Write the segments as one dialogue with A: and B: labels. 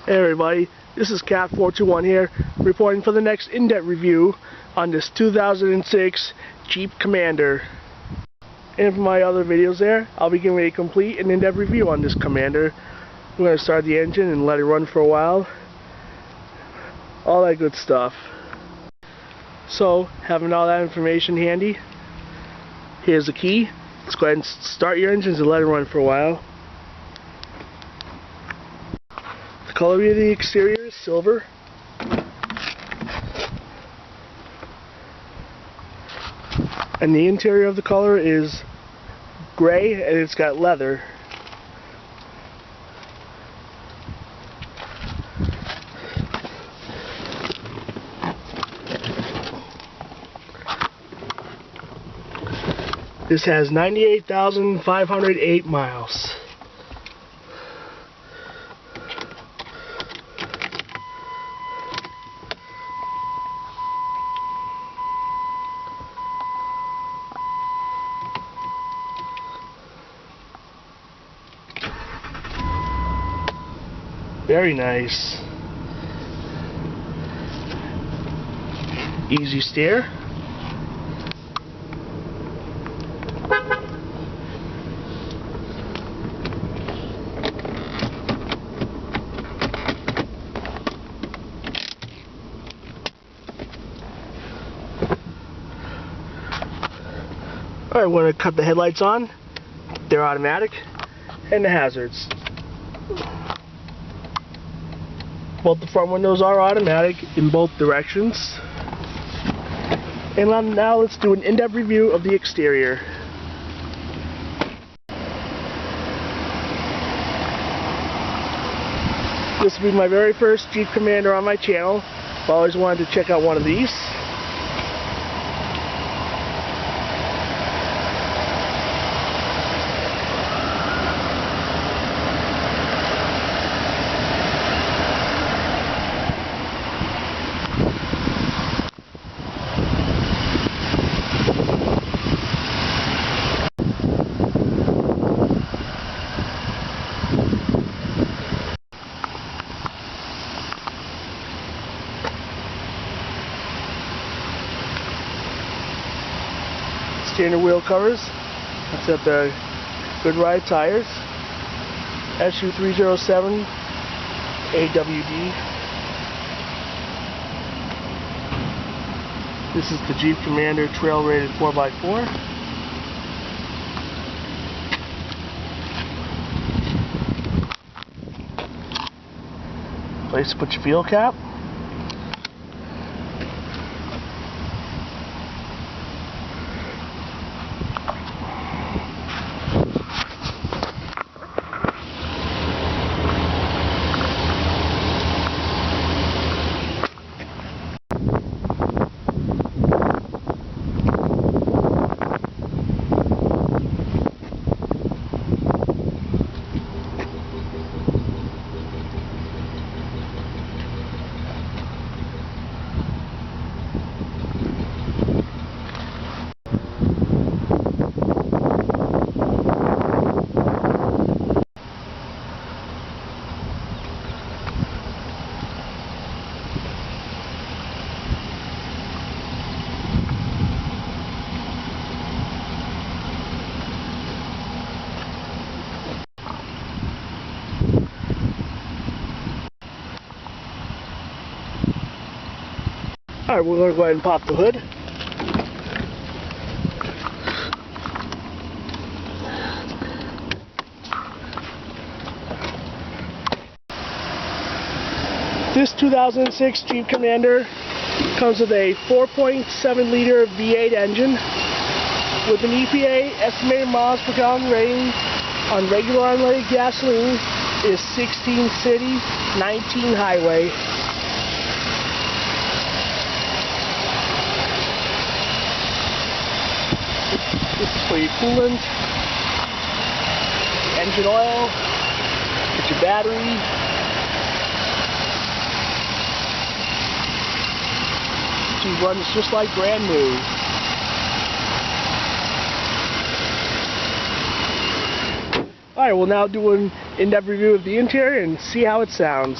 A: Hey everybody, this is Cat421 here, reporting for the next in-depth review on this 2006 Jeep Commander. And for my other videos there, I'll be giving a complete and in-depth review on this Commander. We're going to start the engine and let it run for a while. All that good stuff. So, having all that information handy, here's the key. Let's go ahead and start your engines and let it run for a while. The color of the exterior is silver. And the interior of the color is gray, and it's got leather. This has 98,508 miles. Very nice. Easy steer. Alright, we're going to cut the headlights on. They're automatic. And the hazards. Both the front windows are automatic in both directions. And now let's do an in-depth review of the exterior. This will be my very first Jeep Commander on my channel. I've always wanted to check out one of these. Standard wheel covers. That's at the Good Ride tires. SU307 AWD. This is the Jeep Commander Trail Rated 4x4. Place to put your fuel cap. Alright, we're going to go ahead and pop the hood. This 2006 Jeep Commander comes with a 4.7 liter V8 engine with an EPA estimated miles per gallon rating on regular unleaded gasoline is 16 city, 19 highway. This is for your coolant, engine oil, get your battery, she runs just like brand new. Alright, we'll now do an in-depth review of the interior and see how it sounds.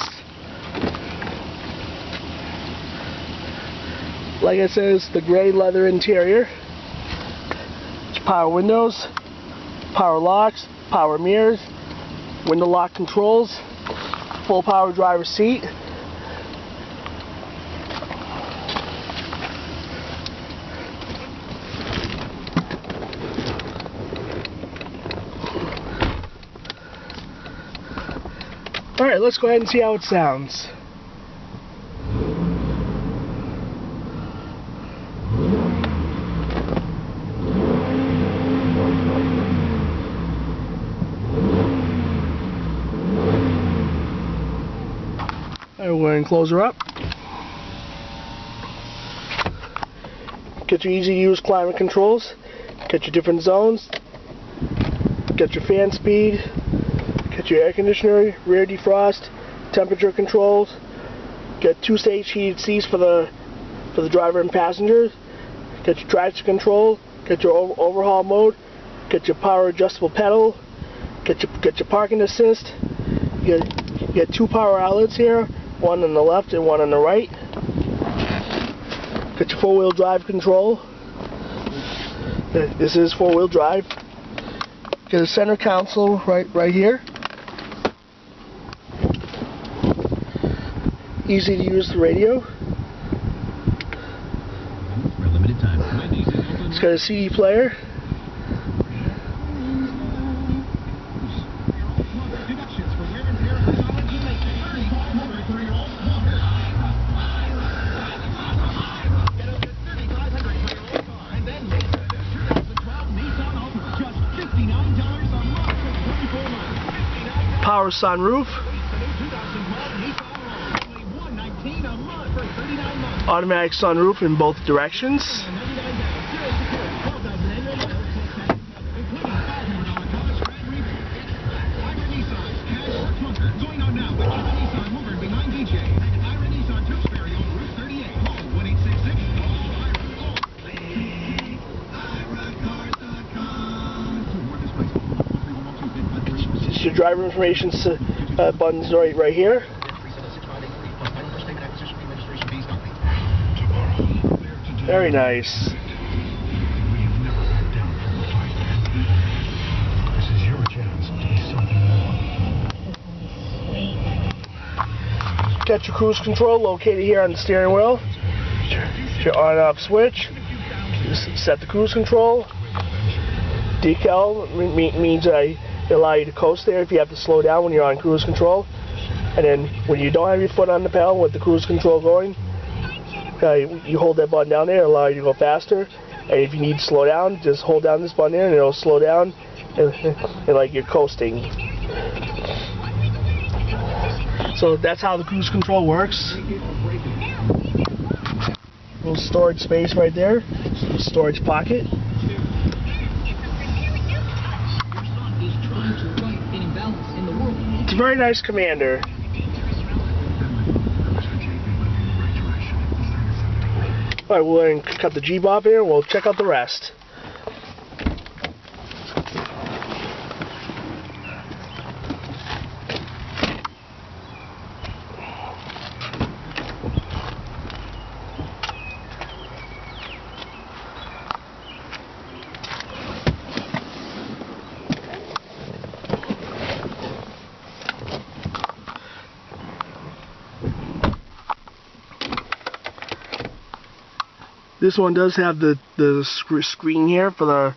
A: Like I said, it's the gray leather interior. Power windows, power locks, power mirrors, window lock controls, full power driver's seat. Alright, let's go ahead and see how it sounds. Alright, we'll go ahead and close her up. Get your easy to use climate controls. Get your different zones. Get your fan speed. Get your air conditioner, rear defrost, temperature controls. Get 2-stage heated seats for the driver and passengers. Get your traction control. Get your overhaul mode. Get your power adjustable pedal. Get your parking assist. You get 2 power outlets here, one on the left and one on the right. Get your 4-wheel drive control. This is 4-wheel drive. Get a center console right here. Easy to use the radio.
B: For a limited time.
A: It's got a CD player. Power sunroof. Automatic sunroof in both directions. Just your driver information buttons right here. Very nice.
B: This is your chance to be something more.
A: Got your cruise control located here on the steering wheel. Your on-off switch. Just set the cruise control. Decal means I allow you to coast there if you have to slow down when you're on cruise control. And then when you don't have your foot on the pedal with the cruise control going, you hold that button down there, allow you to go faster. And if you need to slow down, just hold down this button there and it'll slow down and like you're coasting. So that's how the cruise control works. Little storage space right there, storage pocket. It's a very nice Commander. Alright, we'll go ahead and cut the Jeep off here and we'll check out the rest. This one does have the screen here for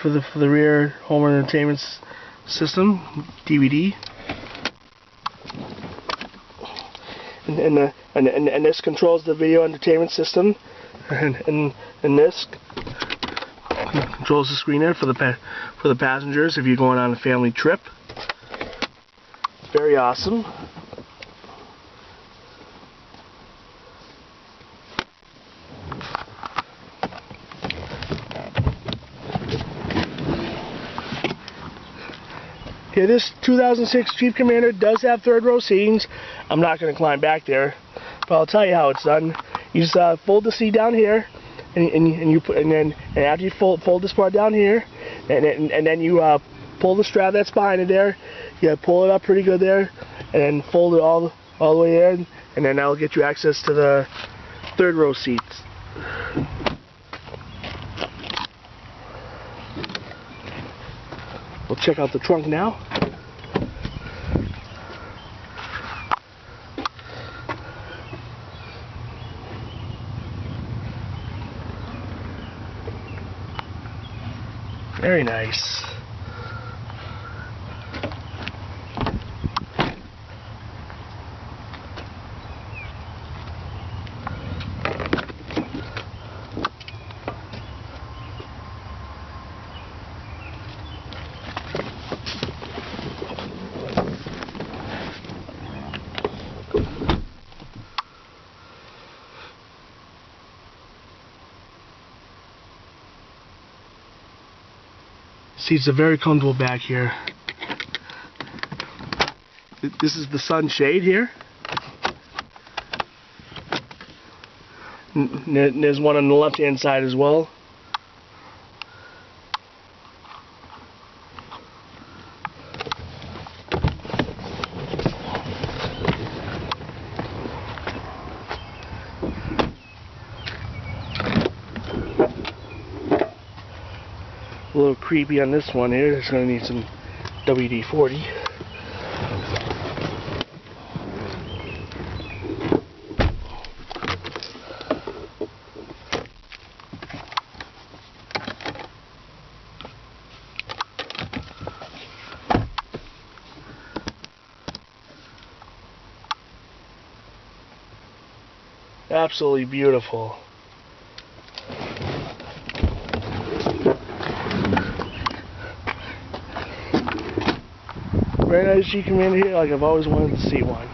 A: the rear home entertainment system DVD, and this controls the video entertainment system, and this controls the screen there for the passengers if you're going on a family trip. Very awesome. Okay, this 2006 Jeep Commander does have third row seatings. I'm not going to climb back there, but I'll tell you how it's done. You just fold the seat down here, and after you fold this part down here, and then you pull the strap that's behind it there. You pull it up pretty good there, and then fold it all the way in, and then that'll get you access to the third row seats. We'll check out the trunk now. Very nice. Seats are very comfortable back here. This is the sunshade here. There's one on the left hand side as well. A little creepy on this one here. It's going to need some WD-40. Absolutely beautiful. Very nice Jeep Commander here, like I've always wanted to see one.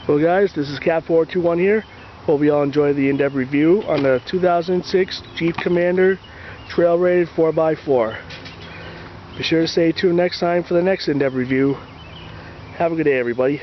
A: Well guys, this is Cat421 here. Hope you all enjoyed the in-depth review on the 2006 Jeep Commander Trail Rated 4x4. Be sure to stay tuned next time for the next in-depth review. Have a good day everybody.